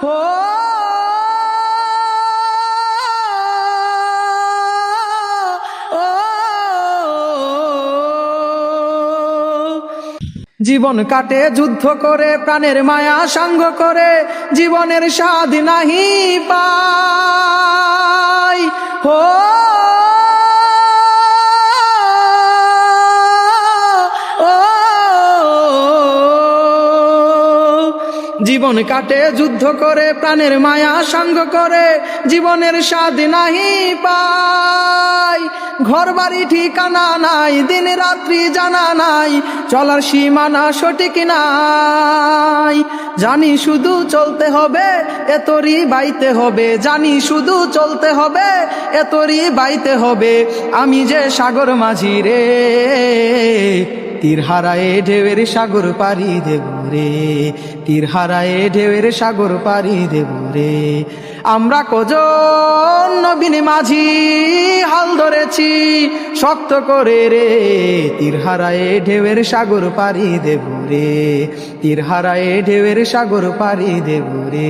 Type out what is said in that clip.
ও জীবন কাটে যুদ্ধ করে, প্রাণের মায়া সাঙ্গ করে, জীবনের স্বাদ নাহি পাই। হো জীবন কাটে যুদ্ধ করে, প্রাণের মায়া সাঙ্গ করে, জীবনের স্বাদ নাহি পাই। ঘর বাড়ি ঠিকানা নাই, দিন রাত্রি জানা নাই, চলার সীমানা সঠিক নাই। জানি শুধু চলতে হবে, এতরি বাইতে হবে, জানি শুধু চলতে হবে, এতরি বাইতে হবে। আমি যে সাগর মাঝি রে, তীর হারায়ে ঢেউয়ের সাগর পাড়ি দেব রে, তীর হারায়ে ঢেউয়ের সাগর পাড়ি দেব রে। আমরা কজন নবীন মাঝি হাল ধরেছি শক্ত করে রে, তীর হারায়ে ঢেউয়ের সাগর পাড়ি দেব রে, তীর হারায়ে ঢেউয়ের সাগর পাড়ি দেব রে।